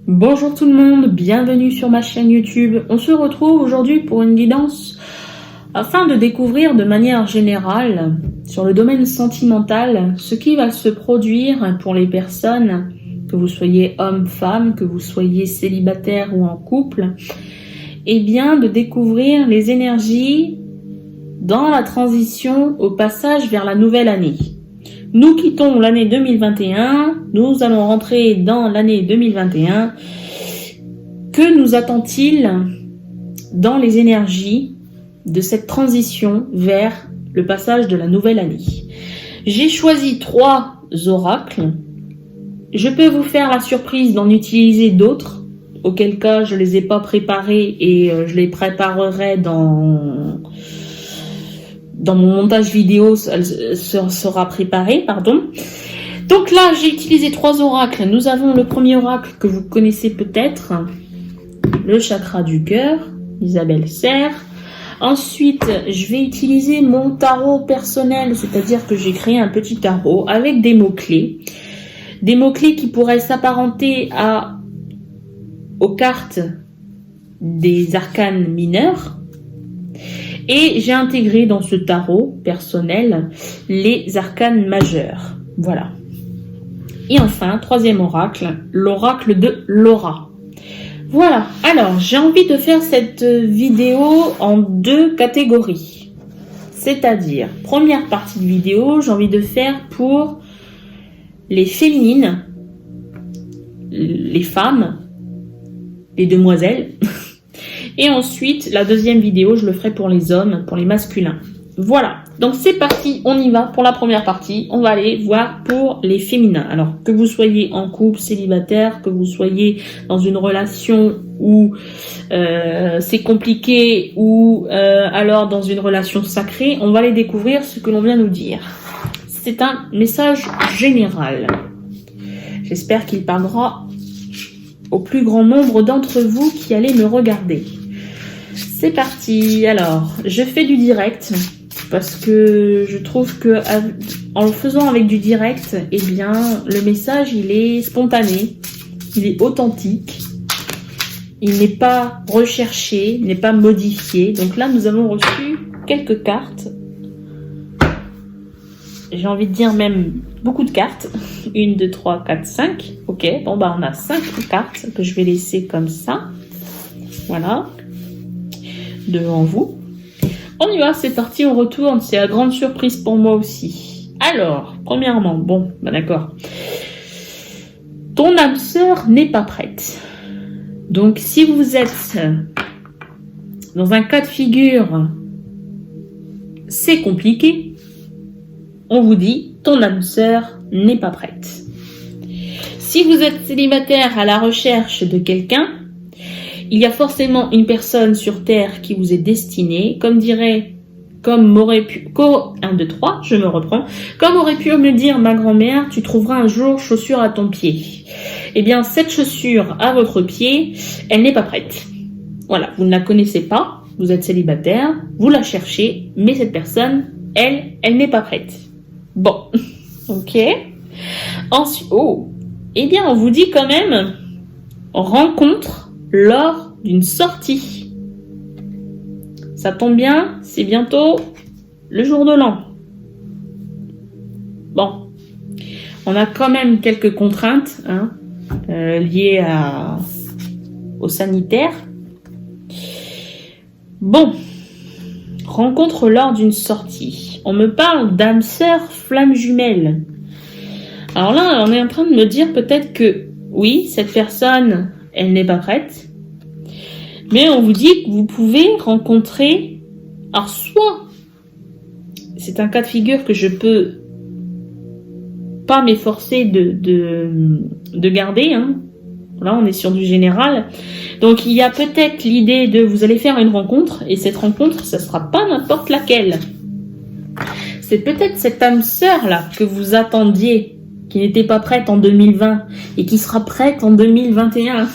Bonjour tout le monde, bienvenue sur ma chaîne YouTube. On se retrouve aujourd'hui pour une guidance afin de découvrir de manière générale sur le domaine sentimental ce qui va se produire pour les personnes, que vous soyez homme, femme, que vous soyez célibataire ou en couple, et bien de découvrir les énergies dans la transition au passage vers la nouvelle année. Nous quittons l'année 2021, nous allons rentrer dans l'année 2021. Que nous attend-il dans les énergies de cette transition vers le passage de la nouvelle année? J'ai choisi 3 oracles. Je peux vous faire la surprise d'en utiliser d'autres, auquel cas je les ai pas préparés et je les préparerai dans mon montage vidéo, elle sera préparée, pardon. Donc là, j'ai utilisé 3 oracles. Nous avons le premier oracle que vous connaissez peut-être, le chakra du cœur, Isabelle Serre. Ensuite, je vais utiliser mon tarot personnel, c'est-à-dire que j'ai créé un petit tarot avec des mots-clés. Des mots-clés qui pourraient s'apparenter aux cartes des arcanes mineurs. Et j'ai intégré dans ce tarot personnel les arcanes majeurs. Voilà. Et enfin, 3e oracle, l'oracle de Laura. Voilà. Alors, j'ai envie de faire cette vidéo en 2 catégories. C'est-à-dire, première partie de vidéo, j'ai envie de faire pour les féminines, les femmes, les demoiselles. Et ensuite, la deuxième vidéo, je le ferai pour les hommes, pour les masculins. Voilà, donc c'est parti, on y va pour la première partie. On va aller voir pour les féminins. Alors, que vous soyez en couple, célibataire, que vous soyez dans une relation où c'est compliqué ou alors dans une relation sacrée, on va aller découvrir ce que l'on vient nous dire. C'est un message général. J'espère qu'il parlera au plus grand nombre d'entre vous qui allez me regarder. C'est parti. Alors, je fais du direct parce que je trouve que en le faisant avec du direct, eh bien, le message il est spontané, il est authentique, il n'est pas recherché, il n'est pas modifié. Donc là, nous avons reçu quelques cartes. J'ai envie de dire même beaucoup de cartes. 1, 2, 3, 4, 5. Ok, bon bah on a 5 cartes que je vais laisser comme ça. Voilà. Devant vous. On y va, c'est parti, on retourne. C'est la grande surprise pour moi aussi. Alors, premièrement, bon, bah d'accord. Ton âme sœur n'est pas prête. Donc, si vous êtes dans un cas de figure, c'est compliqué. On vous dit, ton âme sœur n'est pas prête. Si vous êtes célibataire à la recherche de quelqu'un, il y a forcément une personne sur Terre qui vous est destinée, comme aurait pu me dire ma grand-mère, tu trouveras un jour chaussure à ton pied. Eh bien, cette chaussure à votre pied, elle n'est pas prête. Voilà, vous ne la connaissez pas, vous êtes célibataire, vous la cherchez, mais cette personne, elle n'est pas prête. Bon, ok. Ensuite, eh bien, on vous dit quand même, rencontre lors d'une sortie. Ça tombe bien, c'est bientôt le jour de l'an. Bon, on a quand même quelques contraintes liées au sanitaire. Bon, rencontre lors d'une sortie. On me parle d'âme sœur flamme jumelle. Alors là, on est en train de me dire peut-être que oui, cette personne, elle n'est pas prête. Mais on vous dit que vous pouvez rencontrer, alors soit, c'est un cas de figure que je peux pas m'efforcer de garder, Là, on est sur du général. Donc, il y a peut-être l'idée de vous allez faire une rencontre, et cette rencontre, ça sera pas n'importe laquelle. C'est peut-être cette âme sœur là que vous attendiez, qui n'était pas prête en 2020 et qui sera prête en 2021.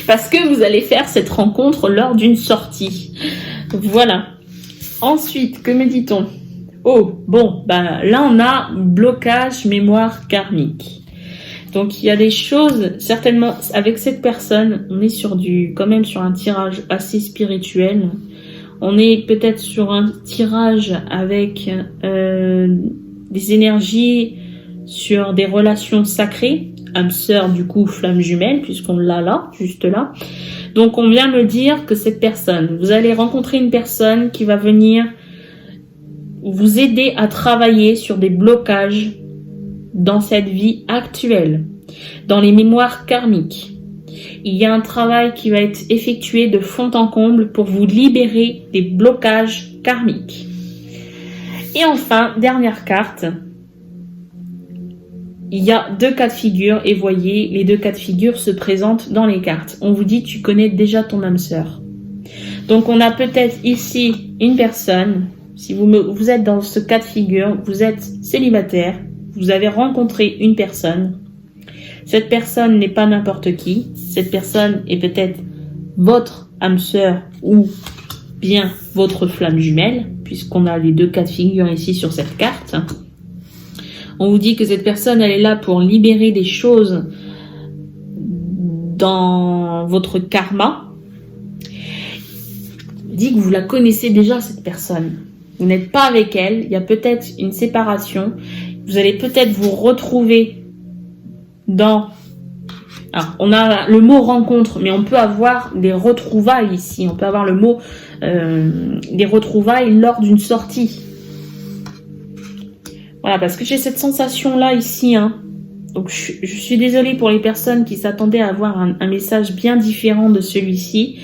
Parce que vous allez faire cette rencontre lors d'une sortie. Voilà. Ensuite, que me dit-on? Oh, bon, là on a blocage mémoire karmique. Donc il y a des choses, certainement, avec cette personne, on est quand même sur un tirage assez spirituel. On est peut-être sur un tirage avec des énergies sur des relations sacrées, âme sœur, du coup, flamme jumelle, puisqu'on l'a là, juste là. Donc on vient me dire que cette personne, vous allez rencontrer une personne qui va venir vous aider à travailler sur des blocages dans cette vie actuelle, dans les mémoires karmiques. Il y a un travail qui va être effectué de fond en comble pour vous libérer des blocages karmiques. Et enfin, dernière carte, il y a 2 cas de figure et voyez, les 2 cas de figure se présentent dans les cartes. On vous dit, tu connais déjà ton âme sœur. Donc on a peut-être ici une personne, si vous êtes dans ce cas de figure, vous êtes célibataire, vous avez rencontré une personne. Cette personne n'est pas n'importe qui. Cette personne est peut-être votre âme sœur ou bien votre flamme jumelle, puisqu'on a les 2 cas de figure ici sur cette carte. On vous dit que cette personne, elle est là pour libérer des choses dans votre karma. On dit que vous la connaissez déjà, cette personne. Vous n'êtes pas avec elle. Il y a peut-être une séparation. Vous allez peut-être vous retrouver dans... Alors, on a le mot rencontre, mais on peut avoir des retrouvailles ici. On peut avoir le mot des retrouvailles lors d'une sortie. Voilà, parce que j'ai cette sensation-là ici. Donc, je suis désolée pour les personnes qui s'attendaient à avoir un message bien différent de celui-ci.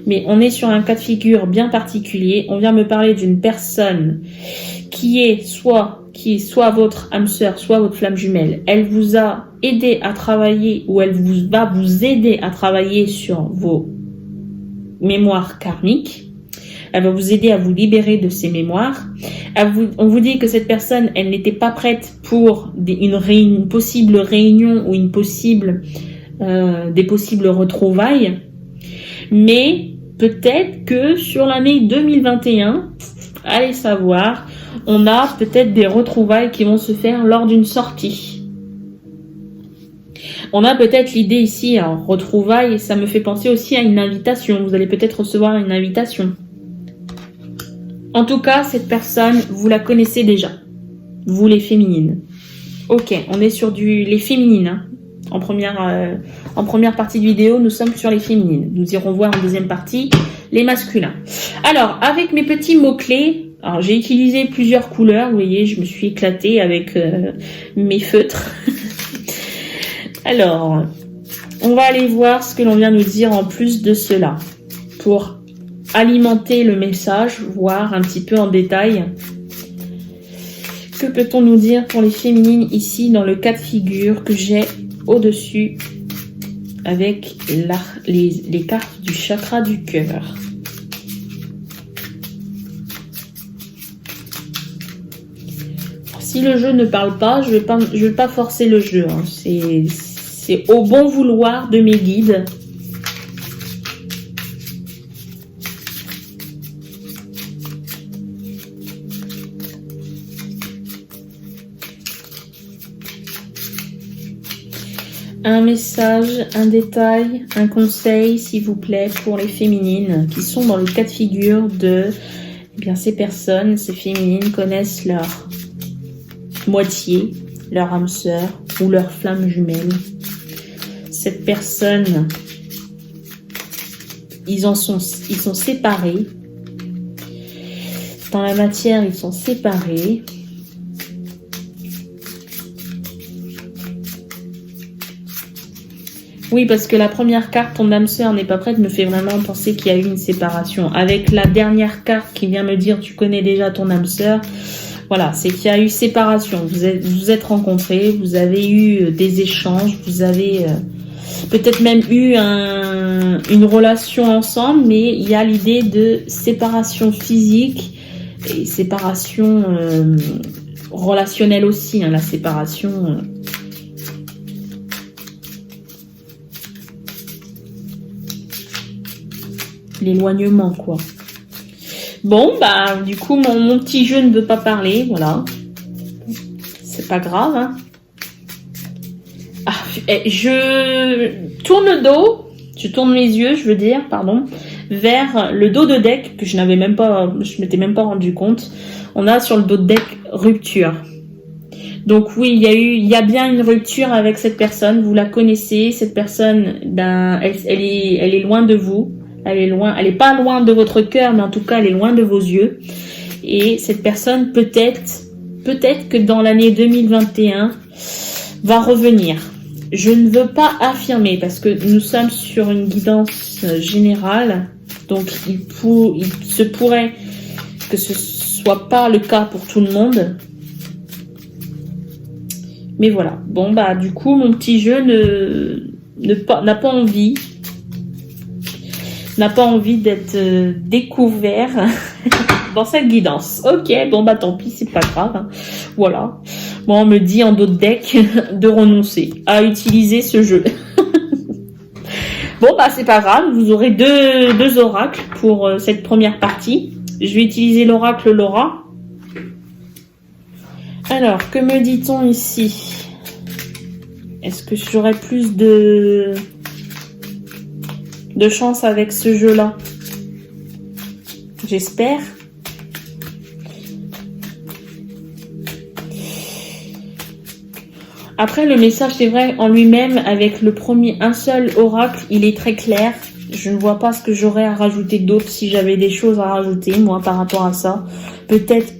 Mais on est sur un cas de figure bien particulier. On vient me parler d'une personne qui est soit votre âme sœur, soit votre flamme jumelle. Elle vous a aidé à travailler ou elle va vous aider à travailler sur vos mémoires karmiques. Elle va vous aider à vous libérer de ces mémoires. On vous dit que cette personne, elle n'était pas prête pour une possible réunion ou des possibles retrouvailles. Mais peut-être que sur l'année 2021, allez savoir, on a peut-être des retrouvailles qui vont se faire lors d'une sortie. On a peut-être l'idée ici, alors retrouvailles, ça me fait penser aussi à une invitation. Vous allez peut-être recevoir une invitation. En tout cas, cette personne, vous la connaissez déjà. Vous, les féminines. Ok, on est sur les féminines. En première partie de vidéo, nous sommes sur les féminines. Nous irons voir en deuxième partie les masculins. Alors, avec mes petits mots-clés, alors j'ai utilisé plusieurs couleurs. Vous voyez, je me suis éclatée avec mes feutres. Alors, on va aller voir ce que l'on vient nous dire en plus de cela. Pour alimenter le message, voir un petit peu en détail. Que peut-on nous dire pour les féminines ici dans le cas de figure que j'ai au-dessus avec les cartes du chakra du cœur. Si le jeu ne parle pas, je vais pas forcer le jeu. C'est au bon vouloir de mes guides. Un message, un détail, un conseil, s'il vous plaît, pour les féminines qui sont dans le cas de figure de... Eh bien, ces personnes, ces féminines connaissent leur moitié, leur âme sœur ou leur flamme jumelle. Cette personne, ils sont séparés. Dans la matière, ils sont séparés. Oui, parce que la première carte, ton âme sœur n'est pas prête, me fait vraiment penser qu'il y a eu une séparation. Avec la dernière carte qui vient me dire tu connais déjà ton âme sœur, voilà, c'est qu'il y a eu séparation. Vous êtes rencontrés, vous avez eu des échanges, vous avez peut-être même eu une relation ensemble, mais il y a l'idée de séparation physique et séparation relationnelle aussi, la séparation... l'éloignement, quoi. Bon, bah, du coup, mon petit jeu ne veut pas parler, voilà. C'est pas grave, hein. Ah, je tourne le dos, je tourne mes yeux, je veux dire, pardon, vers le dos de deck que je m'étais même pas rendu compte. On a sur le dos de deck rupture. Donc oui, il y a bien une rupture avec cette personne. Vous la connaissez, cette personne, elle est loin de vous. Elle est pas loin de votre cœur, mais en tout cas, elle est loin de vos yeux. Et cette personne, peut-être que dans l'année 2021, va revenir. Je ne veux pas affirmer parce que nous sommes sur une guidance générale. Donc, il se pourrait que ce soit pas le cas pour tout le monde. Mais voilà. Bon, bah, du coup, mon petit jeu n'a pas envie. N'a pas envie d'être découvert dans cette guidance. Ok, bon, bah, tant pis, c'est pas grave. Hein. Voilà. Bon, on me dit en dos de deck de renoncer à utiliser ce jeu. Bon, bah, c'est pas grave. Vous aurez deux oracles pour cette première partie. Je vais utiliser l'oracle Laura. Alors, que me dit-on ici? Est-ce que j'aurai plus de chance avec ce jeu-là? J'espère. Après, le message, c'est vrai, en lui-même, avec un seul oracle, il est très clair. Je ne vois pas ce que j'aurais à rajouter d'autre si j'avais des choses à rajouter, moi, par rapport à ça. Peut-être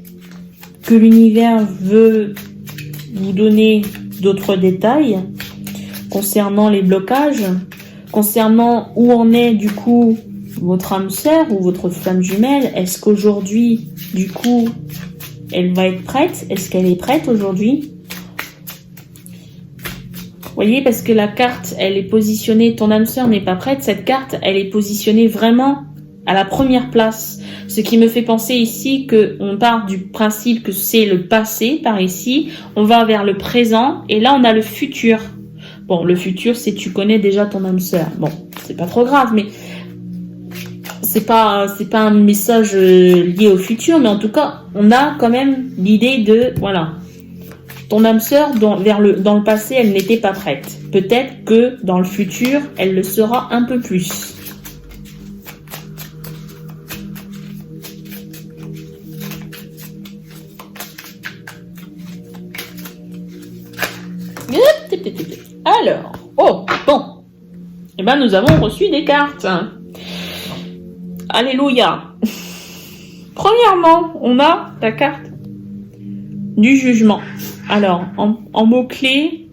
que l'univers veut vous donner d'autres détails concernant les blocages, concernant où en est, du coup, votre âme sœur ou votre flamme jumelle. Est-ce qu'aujourd'hui, du coup, elle va être prête? Est-ce qu'elle est prête aujourd'hui? Vous voyez, parce que la carte, elle est positionnée, ton âme sœur n'est pas prête. Cette carte, elle est positionnée vraiment à la première place. Ce qui me fait penser ici qu'on part du principe que c'est le passé, par ici. On va vers le présent. Et là, on a le futur. Bon, le futur, c'est tu connais déjà ton âme sœur. Bon, c'est pas trop grave, mais c'est pas un message lié au futur. Mais en tout cas, on a quand même l'idée de, voilà. Ton âme sœur, dans le passé, elle n'était pas prête. Peut-être que dans le futur, elle le sera un peu plus. Alors, oh, bon. Eh ben, nous avons reçu des cartes. Alléluia. Premièrement, on a la carte du jugement. Alors, en mots-clés,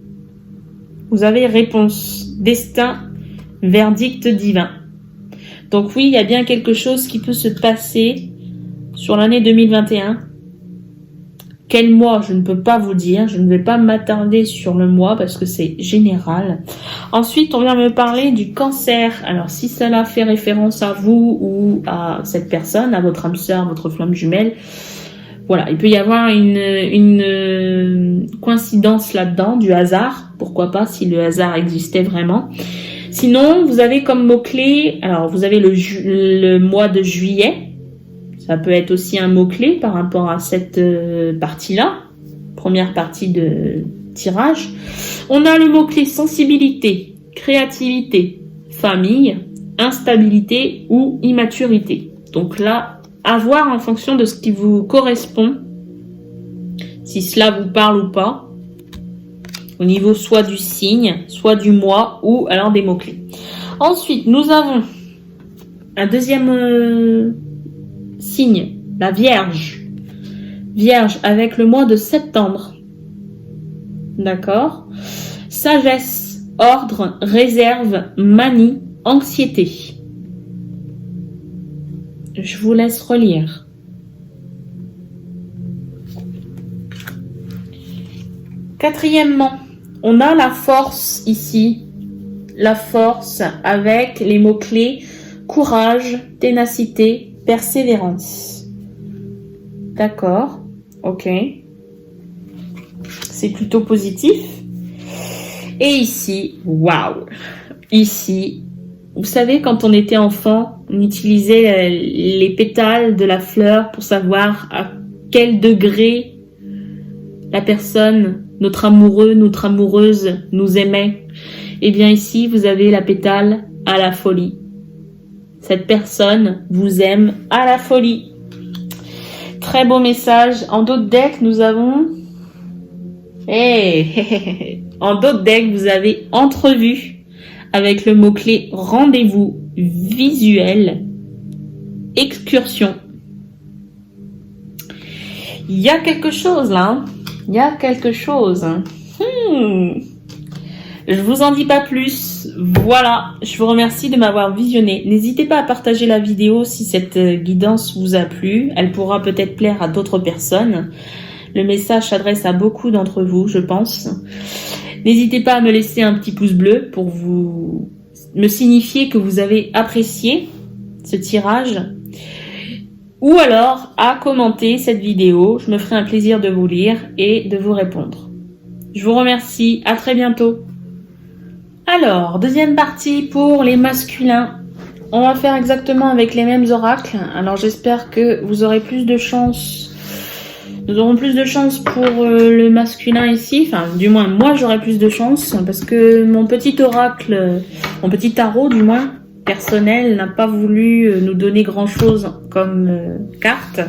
vous avez réponse, destin, verdict divin. Donc oui, il y a bien quelque chose qui peut se passer sur l'année 2021. Quel mois, je ne peux pas vous dire. Je ne vais pas m'attarder sur le mois parce que c'est général. Ensuite, on vient me parler du cancer. Alors, si cela fait référence à vous ou à cette personne, à votre âme sœur, votre flamme jumelle, voilà, il peut y avoir une coïncidence là-dedans, du hasard. Pourquoi pas, si le hasard existait vraiment. Sinon, vous avez comme mot-clé, alors vous avez le mois de juillet. Ça peut être aussi un mot-clé par rapport à cette partie-là. Première partie de tirage. On a le mot-clé sensibilité, créativité, famille, instabilité ou immaturité. Donc là, à voir en fonction de ce qui vous correspond, si cela vous parle ou pas, au niveau soit du signe, soit du mois, ou alors des mots-clés. Ensuite, nous avons un deuxième signe, la Vierge. Vierge avec le mois de septembre. D'accord. Sagesse, ordre, réserve, manie, anxiété. Je vous laisse relire. Quatrièmement, on a la force ici. La force avec les mots-clés courage, ténacité, persévérance. D'accord. Ok. C'est plutôt positif. Et ici, waouh. Ici, vous savez, quand on était enfant, on utilisait les pétales de la fleur pour savoir à quel degré la personne notre amoureux, notre amoureuse nous aimait. Eh bien ici, vous avez la pétale à la folie. Cette personne vous aime à la folie. Très beau message. En dos de deck, nous avons... En dos de deck, vous avez entrevue avec le mot-clé rendez-vous visuel, excursion. Il y a quelque chose là. Hein. Il y a quelque chose. Je vous en dis pas plus. Voilà, je vous remercie de m'avoir visionné. N'hésitez pas à partager la vidéo si cette guidance vous a plu. Elle pourra peut-être plaire à d'autres personnes. Le message s'adresse à beaucoup d'entre vous, je pense. N'hésitez pas à me laisser un petit pouce bleu pour vous me signifier que vous avez apprécié ce tirage. Ou alors à commenter cette vidéo. Je me ferai un plaisir de vous lire et de vous répondre. Je vous remercie. À très bientôt. Alors, deuxième partie pour les masculins. On va faire exactement avec les mêmes oracles. Alors, j'espère que vous aurez plus de chance. Nous aurons plus de chance pour le masculin ici. Enfin, du moins, moi, j'aurai plus de chance. Parce que mon petit oracle, mon petit tarot, du moins, personnel, n'a pas voulu nous donner grand-chose comme carte,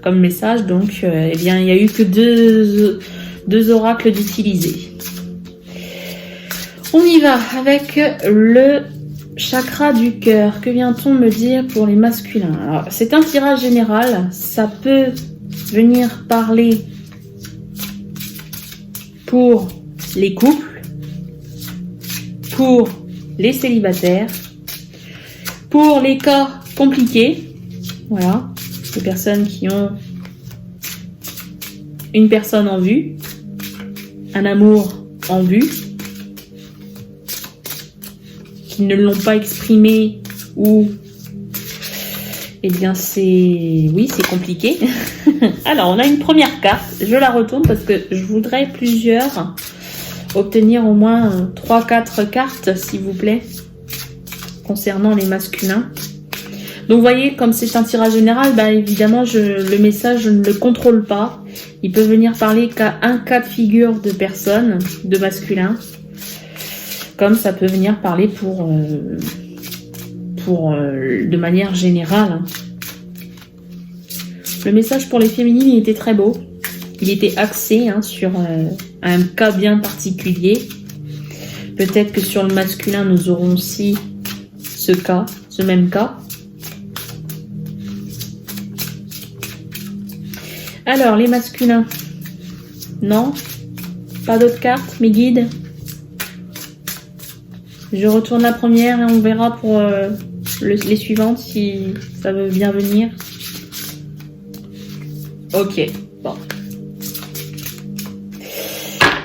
comme message. Donc, eh bien, il n'y a eu que deux oracles d'utiliser. On y va avec le chakra du cœur. Que vient-on me dire pour les masculins? Alors, c'est un tirage général. Ça peut venir parler pour les couples, pour les célibataires, pour les cas compliqués. Voilà, les personnes qui ont une personne en vue, un amour en vue, qui ne l'ont pas exprimé ou eh bien c'est compliqué. Alors on a une première carte, je la retourne parce que je voudrais obtenir au moins 3-4 cartes s'il vous plaît concernant les masculins. Donc vous voyez, comme c'est un tirage général, bah évidemment le message je ne le contrôle pas. Il peut venir parler qu'à un cas de figure de personnes, de masculins. Comme ça peut venir parler de manière générale. Le message pour les féminines, il était très beau. Il était axé sur un cas bien particulier. Peut-être que sur le masculin, nous aurons aussi ce même cas. Alors, les masculins. Non? Pas d'autres cartes, mes guides? Je retourne la première et on verra pour les suivantes si ça veut bien venir. Ok, bon.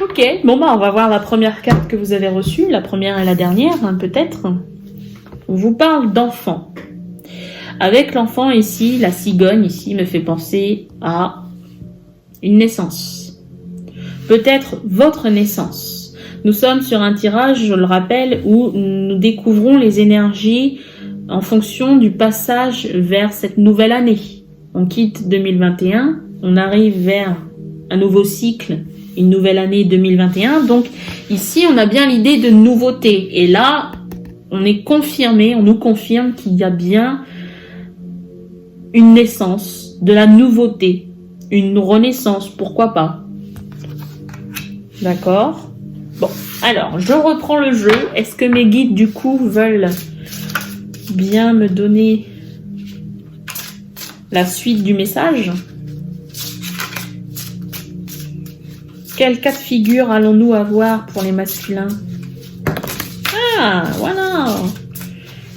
Ok, bon bah on va voir la première carte que vous avez reçue, la première et la dernière peut-être. On vous parle d'enfant. Avec l'enfant ici, la cigogne ici me fait penser à une naissance. Peut-être votre naissance. Nous sommes sur un tirage, je le rappelle, où nous découvrons les énergies en fonction du passage vers cette nouvelle année. On quitte 2021, on arrive vers un nouveau cycle, une nouvelle année 2021. Donc ici, on a bien l'idée de nouveauté. Et là, on nous confirme qu'il y a bien une naissance, de la nouveauté, une renaissance, pourquoi pas. D'accord ? Bon, alors, je reprends le jeu. Est-ce que mes guides, du coup, veulent bien me donner la suite du message? Quel cas de figure allons-nous avoir pour les masculins? Ah, voilà.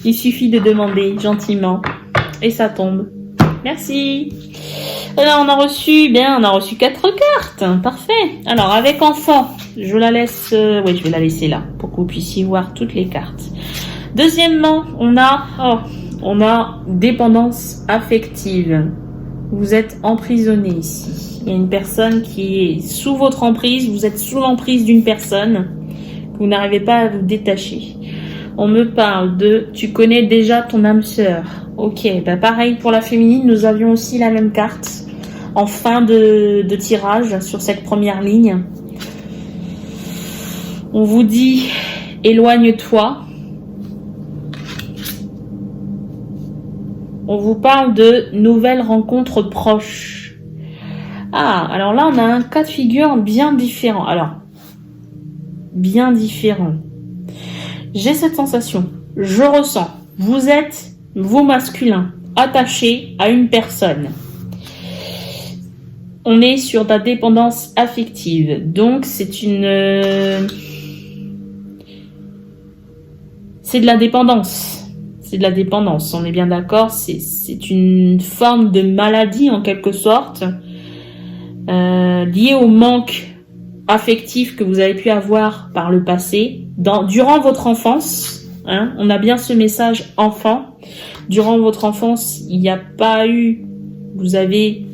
Il suffit de demander gentiment. Et ça tombe. Merci. Alors, on a reçu 4 cartes. Parfait. Alors, avec enfant, je la laisse... je vais la laisser là pour que vous puissiez voir toutes les cartes. Deuxièmement, on a dépendance affective. Vous êtes emprisonné ici. Il y a une personne qui est sous votre emprise. Vous êtes sous l'emprise d'une personne. Vous n'arrivez pas à vous détacher. On me parle de « tu connais déjà ton âme sœur ». Ok, bah pareil pour la féminine, nous avions aussi la même carte en fin de tirage sur cette première ligne. On vous dit, éloigne-toi. On vous parle de nouvelles rencontres proches. Ah, alors là, on a un cas de figure bien différent. Alors, bien différent. J'ai cette sensation, je ressens, vous êtes, vous masculin, attaché à une personne. On est sur la dépendance affective, donc c'est une... c'est de la dépendance. C'est de la dépendance, on est bien d'accord, c'est une forme de maladie en quelque sorte, liée au manque affectif que vous avez pu avoir par le passé, durant votre enfance, hein, on a bien ce message enfant, durant votre enfance, il n'y a pas eu, vous avez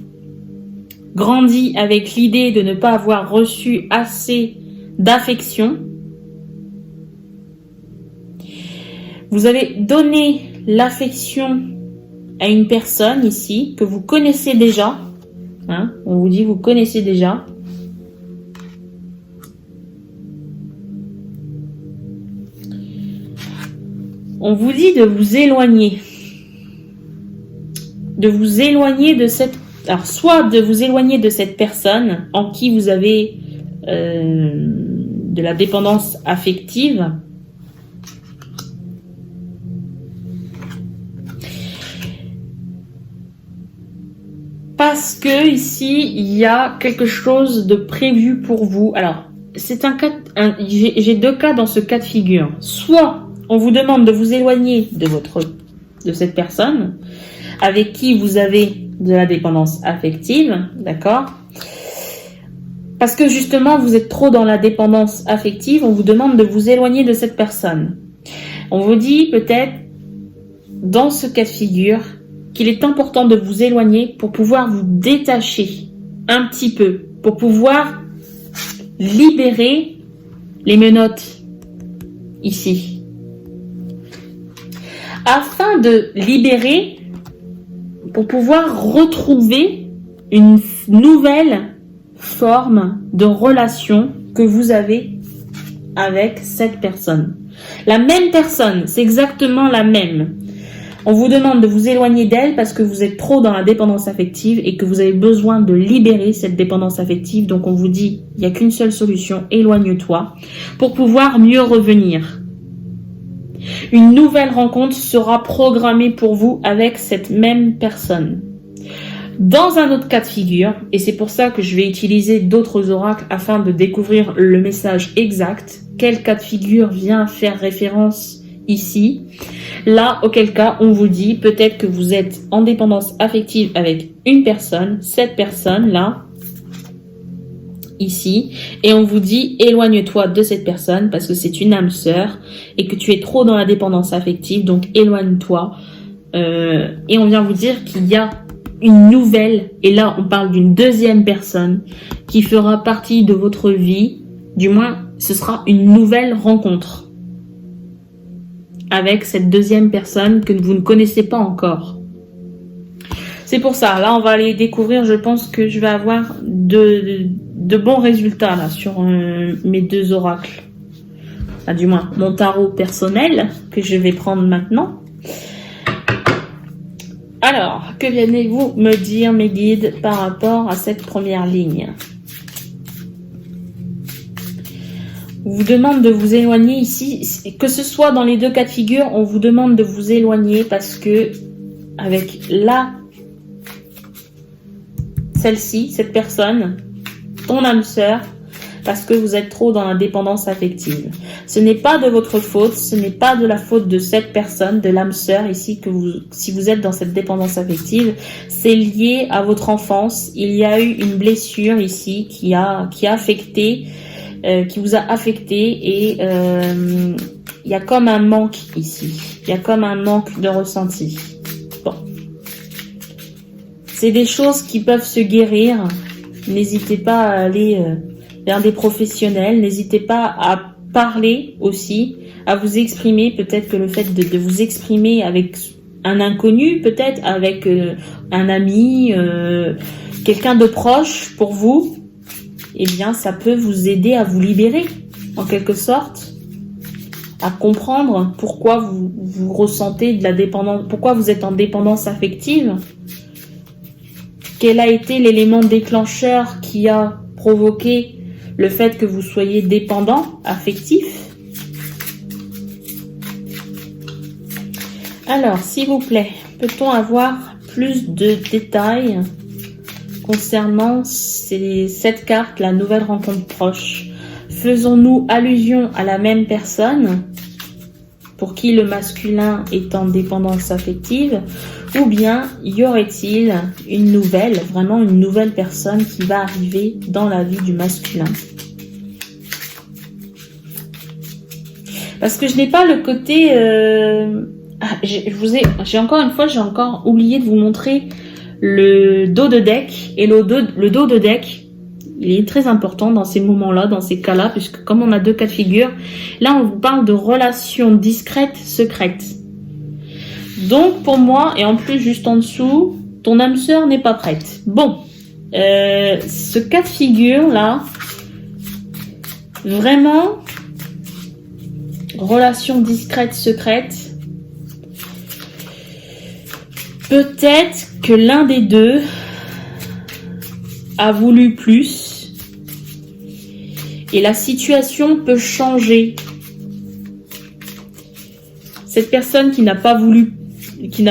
grandi avec l'idée de ne pas avoir reçu assez d'affection, vous avez donné l'affection à une personne ici, que vous connaissez déjà, hein, on vous dit vous connaissez déjà, on vous dit de vous éloigner de cette... Alors, soit de vous éloigner de cette personne en qui vous avez de la dépendance affective, parce que ici, il y a quelque chose de prévu pour vous. Alors, c'est j'ai deux cas dans ce cas de figure. Soit on vous demande de vous éloigner de cette personne avec qui vous avez de la dépendance affective, d'accord? Parce que justement, vous êtes trop dans la dépendance affective, on vous demande de vous éloigner de cette personne. On vous dit peut-être, dans ce cas de figure, qu'il est important de vous éloigner pour pouvoir vous détacher un petit peu, pour pouvoir libérer les menottes ici. Afin de libérer, pour pouvoir retrouver une nouvelle forme de relation que vous avez avec cette personne. La même personne, c'est exactement la même. On vous demande de vous éloigner d'elle parce que vous êtes trop dans la dépendance affective et que vous avez besoin de libérer cette dépendance affective. Donc on vous dit, il n'y a qu'une seule solution, éloigne-toi, pour pouvoir mieux revenir. Une nouvelle rencontre sera programmée pour vous avec cette même personne. Dans un autre cas de figure, et c'est pour ça que je vais utiliser d'autres oracles afin de découvrir le message exact, quel cas de figure vient faire référence ici. Là, auquel cas, on vous dit peut-être que vous êtes en dépendance affective avec une personne, cette personne-là, ici, et on vous dit éloigne-toi de cette personne parce que c'est une âme sœur et que tu es trop dans la dépendance affective, donc éloigne-toi. Et on vient vous dire qu'il y a une nouvelle, et là on parle d'une deuxième personne qui fera partie de votre vie, du moins ce sera une nouvelle rencontre avec cette deuxième personne que vous ne connaissez pas encore. C'est pour ça, là on va aller découvrir, je pense que je vais avoir de bons résultats là sur mes deux oracles. Enfin, du moins, mon tarot personnel que je vais prendre maintenant. Alors, que venez-vous me dire, mes guides, par rapport à cette première ligne? On vous demande de vous éloigner ici, que ce soit dans les deux cas de figure, on vous demande de vous éloigner parce que avec celle-ci, cette personne, ton âme sœur, parce que vous êtes trop dans la dépendance affective. Ce n'est pas de votre faute, ce n'est pas de la faute de cette personne, de l'âme sœur ici, si vous êtes dans cette dépendance affective, c'est lié à votre enfance. Il y a eu une blessure ici qui a affecté, qui vous a affecté et il y a comme un manque ici. Il y a comme un manque de ressenti. Bon. C'est des choses qui peuvent se guérir. N'hésitez pas à aller vers des professionnels. N'hésitez pas à parler aussi, à vous exprimer. Peut-être que le fait de vous exprimer avec un inconnu, peut-être avec un ami, quelqu'un de proche pour vous, eh bien, ça peut vous aider à vous libérer. en quelque sorte, à comprendre pourquoi vous ressentez de la dépendance, pourquoi vous êtes en dépendance affective. Quel a été l'élément déclencheur qui a provoqué le fait que vous soyez dépendant affectif? Alors, s'il vous plaît, peut-on avoir plus de détails concernant cette carte, la nouvelle rencontre proche? Faisons-nous allusion à la même personne pour qui le masculin est en dépendance affective, ou bien y aurait-il une nouvelle, vraiment une nouvelle personne qui va arriver dans la vie du masculin? Parce que je n'ai pas le côté... j'ai encore oublié de vous montrer le dos de deck. Et le dos de deck, il est très important dans ces moments-là, dans ces cas-là, puisque comme on a deux cas de figure, là on vous parle de relations discrètes, secrètes. Donc pour moi, et en plus juste en dessous, ton âme sœur n'est pas prête. Bon, ce cas de figure-là, vraiment, relations discrètes, secrètes, peut-être que l'un des deux a voulu plus et la situation peut changer. Cette personne qui n'a pas voulu, je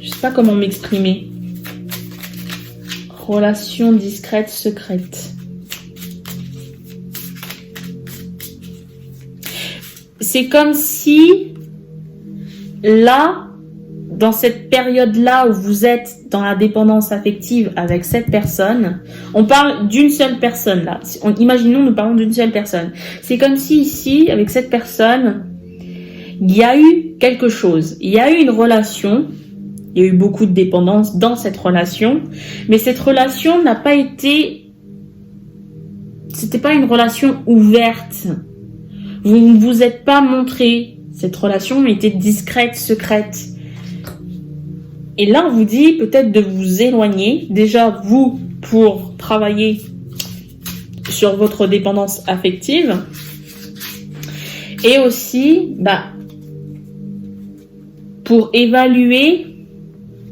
sais pas comment m'exprimer. Relation discrète, secrète. C'est comme si là, dans cette période-là où vous êtes dans la dépendance affective avec cette personne, on parle d'une seule personne là. Imaginons, nous parlons d'une seule personne. C'est comme si ici, avec cette personne, il y a eu quelque chose. Il y a eu une relation. Il y a eu beaucoup de dépendance dans cette relation. Mais cette relation n'a pas été... C'était pas une relation ouverte. Vous ne vous êtes pas montré. Cette relation était discrète, secrète. Et là, on vous dit peut-être de vous éloigner. Déjà, vous, pour travailler sur votre dépendance affective. Et aussi, pour évaluer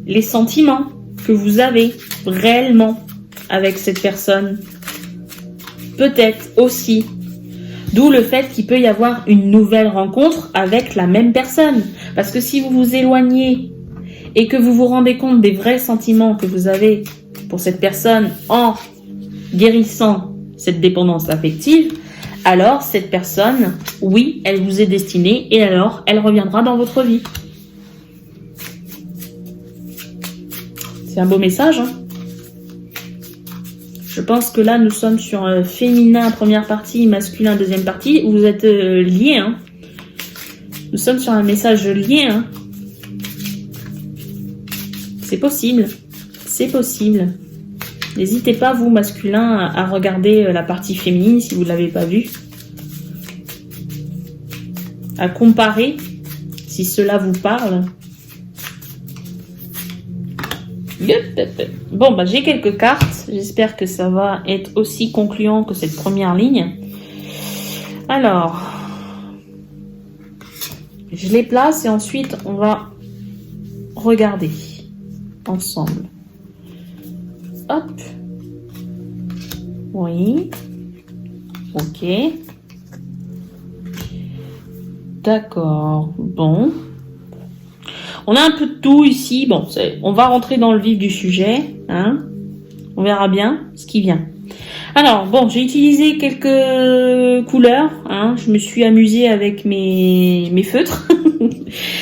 les sentiments que vous avez réellement avec cette personne. Peut-être aussi. D'où le fait qu'il peut y avoir une nouvelle rencontre avec la même personne. Parce que si vous vous éloignez et que vous vous rendez compte des vrais sentiments que vous avez pour cette personne en guérissant cette dépendance affective, alors cette personne, oui, elle vous est destinée et alors elle reviendra dans votre vie. C'est un beau message, hein? Je pense que là, nous sommes sur féminin première partie, masculin deuxième partie. Vous êtes liés, hein? Nous sommes sur un message lié, hein? C'est possible. C'est possible. N'hésitez pas, vous, masculin, à regarder la partie féminine si vous ne l'avez pas vue. À comparer, si cela vous parle. Bon, j'ai quelques cartes. J'espère que ça va être aussi concluant que cette première ligne. Alors, je les place et ensuite on va regarder ensemble. Hop. Oui. Ok. D'accord. Bon. On a un peu de tout ici. Bon, on va rentrer dans le vif du sujet. Hein. On verra bien ce qui vient. Alors, bon, j'ai utilisé quelques couleurs. Hein. Je me suis amusée avec mes feutres.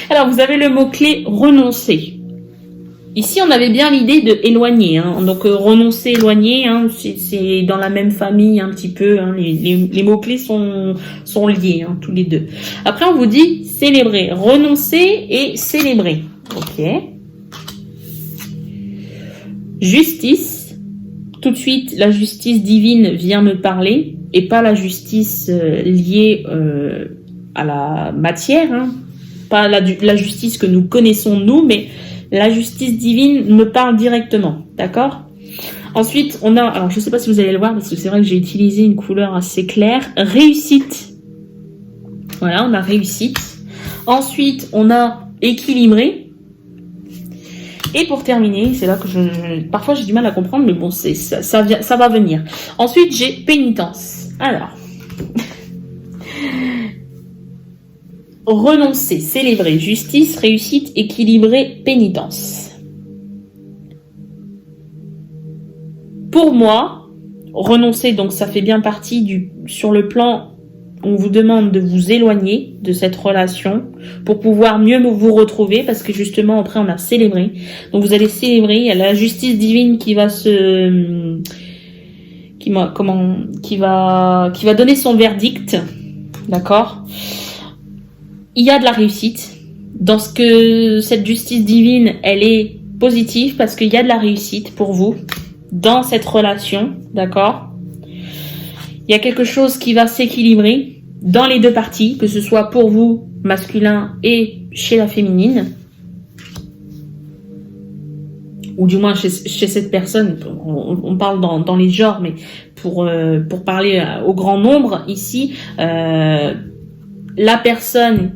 Alors, vous avez le mot-clé « renoncer ». Ici, on avait bien l'idée de éloigner. Hein. Donc, renoncer, éloigner, hein, c'est dans la même famille un petit peu. Hein. Les mots-clés sont liés, hein, tous les deux. Après, on vous dit célébrer, renoncer et célébrer. Ok. Justice. Tout de suite, la justice divine vient me parler et pas la justice liée à la matière. Hein. Pas la justice que nous connaissons nous, mais la justice divine me parle directement, d'accord? Ensuite, on a, alors je sais pas si vous allez le voir parce que c'est vrai que j'ai utilisé une couleur assez claire, réussite. Voilà, on a réussite. Ensuite, on a équilibré. Et pour terminer, c'est là que parfois j'ai du mal à comprendre, mais bon, ça va venir. Ensuite, j'ai pénitence. Alors, renoncer, célébrer, justice, réussite, équilibrer, pénitence. Pour moi, renoncer, donc ça fait bien partie sur le plan, on vous demande de vous éloigner de cette relation pour pouvoir mieux vous retrouver, parce que justement après on a célébré. Donc vous allez célébrer, il y a la justice divine qui va donner son verdict, d'accord. Il y a de la réussite dans ce que cette justice divine, elle est positive parce qu'il y a de la réussite pour vous dans cette relation, d'accord. Il y a quelque chose qui va s'équilibrer dans les deux parties, que ce soit pour vous, masculin, et chez la féminine. Ou du moins chez cette personne, on parle dans les genres, mais pour parler au grand nombre, ici, la personne,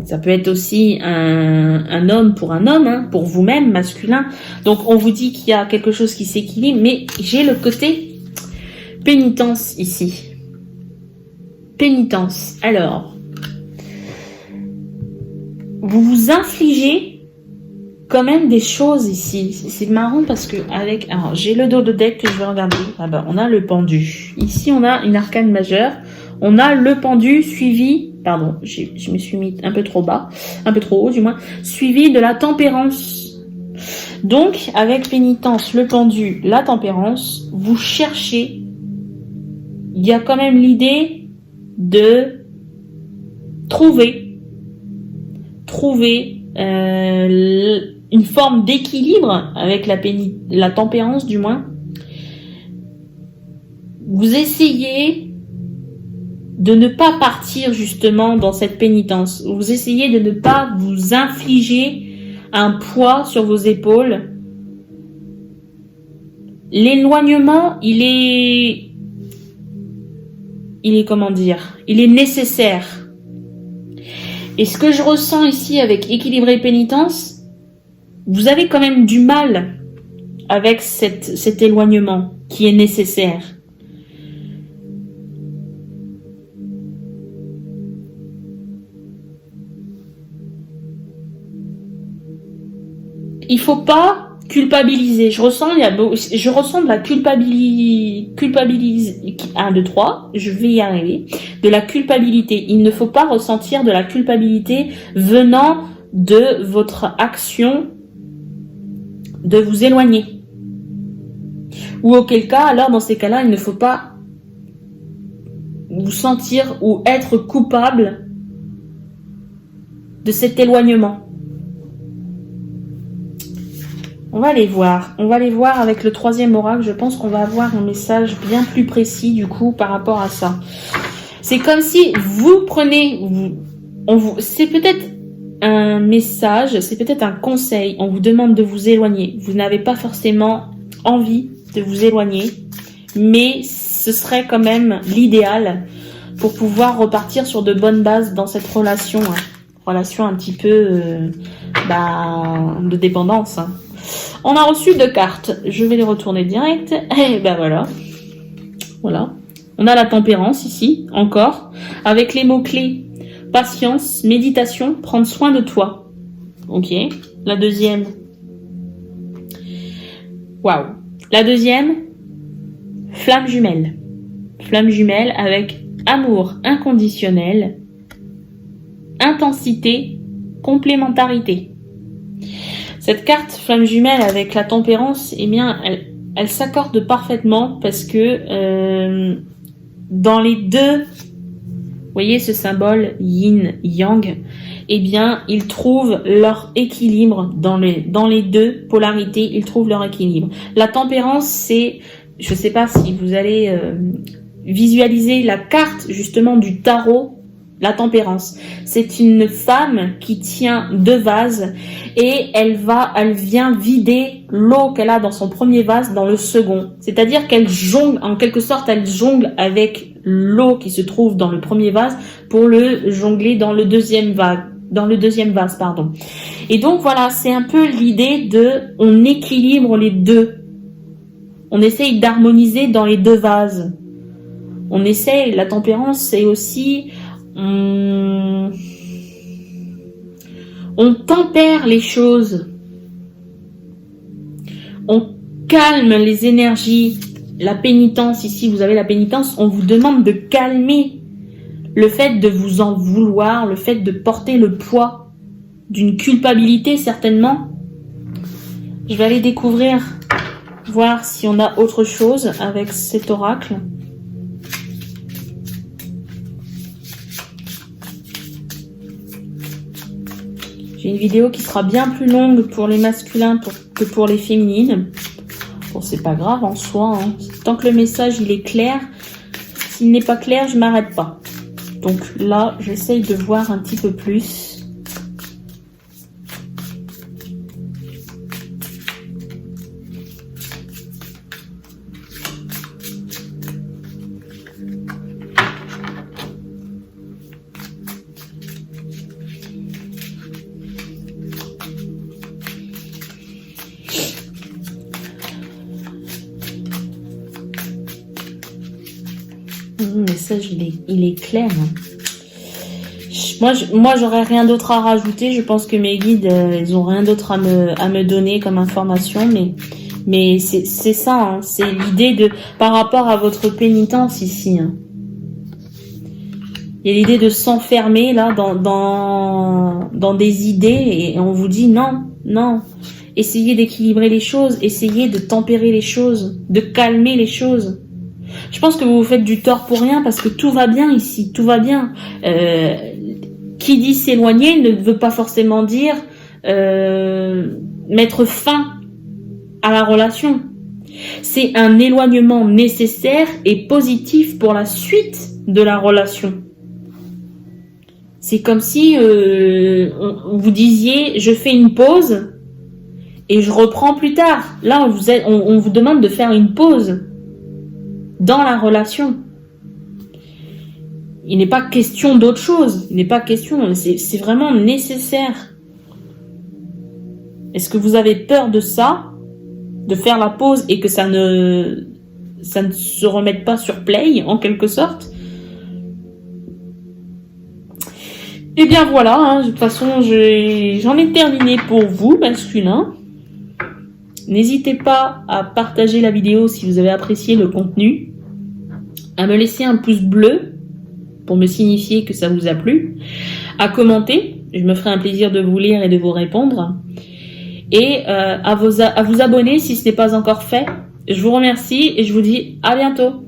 ça peut être aussi un homme pour un homme, hein, pour vous-même, masculin. Donc on vous dit qu'il y a quelque chose qui s'équilibre, mais j'ai le côté pénitence ici. Pénitence. Alors, vous vous infligez quand même des choses ici. C'est marrant parce que alors j'ai le dos de deck que je vais regarder. Ah ben, on a le pendu. Ici, on a une arcane majeure. On a le pendu suivi, pardon, je me suis mis un peu trop bas, un peu trop haut du moins, suivi de la tempérance. Donc, avec pénitence, le pendu, la tempérance, vous cherchez, il y a quand même l'idée de trouver une forme d'équilibre avec la tempérance du moins. Vous essayez de ne pas partir justement dans cette pénitence. Vous essayez de ne pas vous infliger un poids sur vos épaules. L'éloignement, il est comment dire, il est nécessaire. Et ce que je ressens ici avec équilibrer pénitence, vous avez quand même du mal avec cet éloignement qui est nécessaire. Il faut pas culpabiliser. Je ressens de la culpabilité. 1, 2, 3. Je vais y arriver. De la culpabilité. Il ne faut pas ressentir de la culpabilité venant de votre action de vous éloigner. Ou auquel cas, alors dans ces cas-là, il ne faut pas vous sentir ou être coupable de cet éloignement. On va les voir. On va les voir avec le 3e oracle. Je pense qu'on va avoir un message bien plus précis du coup par rapport à ça. C'est comme si vous prenez... c'est peut-être un message, c'est peut-être un conseil. On vous demande de vous éloigner. Vous n'avez pas forcément envie de vous éloigner. Mais ce serait quand même l'idéal pour pouvoir repartir sur de bonnes bases dans cette relation. Hein. Relation un petit peu de dépendance. Hein. On a reçu 2 cartes. Je vais les retourner direct. Et ben voilà. Voilà. On a la tempérance ici, encore. Avec les mots-clés. Patience, méditation, prendre soin de toi. Ok. La deuxième. Waouh. La deuxième. Flamme jumelle. Flamme jumelle avec amour inconditionnel. Intensité, complémentarité. Cette carte flamme jumelle avec la tempérance, eh bien, elle s'accorde parfaitement parce que dans les deux, vous voyez ce symbole yin-yang, eh bien, ils trouvent leur équilibre dans les deux polarités, ils trouvent leur équilibre. La tempérance, c'est, je ne sais pas si vous allez visualiser la carte justement du tarot la tempérance. C'est une femme qui tient 2 vases et elle vient vider l'eau qu'elle a dans son premier vase dans le second. C'est-à-dire qu'elle jongle, en quelque sorte, elle jongle avec l'eau qui se trouve dans le premier vase pour le jongler dans le deuxième vase, pardon. Et donc voilà, c'est un peu l'idée on équilibre les deux. On essaye d'harmoniser dans les 2 vases. On essaye, la tempérance, c'est aussi, on tempère les choses. On calme les énergies. La pénitence, ici, vous avez la pénitence, on vous demande de calmer le fait de vous en vouloir, le fait de porter le poids d'une culpabilité, certainement. Je vais aller découvrir, voir si on a autre chose avec cet oracle. J'ai une vidéo qui sera bien plus longue pour les masculins que pour les féminines. Bon, c'est pas grave en soi, hein. Tant que le message il est clair, s'il n'est pas clair, je m'arrête pas. Donc là, j'essaye de voir un petit peu plus. Le message, il est clair. Moi, j'aurais rien d'autre à rajouter. Je pense que mes guides, ils ont rien d'autre à me donner comme information. Mais c'est ça, hein. C'est l'idée par rapport à votre pénitence ici. Hein. Il y a l'idée de s'enfermer là dans des idées et on vous dit non. Essayez d'équilibrer les choses, essayez de tempérer les choses, de calmer les choses. Je pense que vous vous faites du tort pour rien parce que tout va bien ici, tout va bien. Qui dit s'éloigner ne veut pas forcément dire mettre fin à la relation. C'est un éloignement nécessaire et positif pour la suite de la relation. C'est comme si vous disiez je fais une pause et je reprends plus tard. Là, on vous demande de faire une pause dans la relation. Il n'est pas question d'autre chose. Il n'est pas question, c'est vraiment nécessaire. Est-ce que vous avez peur de ça, de faire la pause et que ça ne se remette pas sur play, en quelque sorte? Et bien voilà, hein, de toute façon, j'en ai terminé pour vous, masculin. N'hésitez pas à partager la vidéo si vous avez apprécié le contenu, à me laisser un pouce bleu pour me signifier que ça vous a plu, à commenter, je me ferai un plaisir de vous lire et de vous répondre, et à vous abonner si ce n'est pas encore fait. Je vous remercie et je vous dis à bientôt.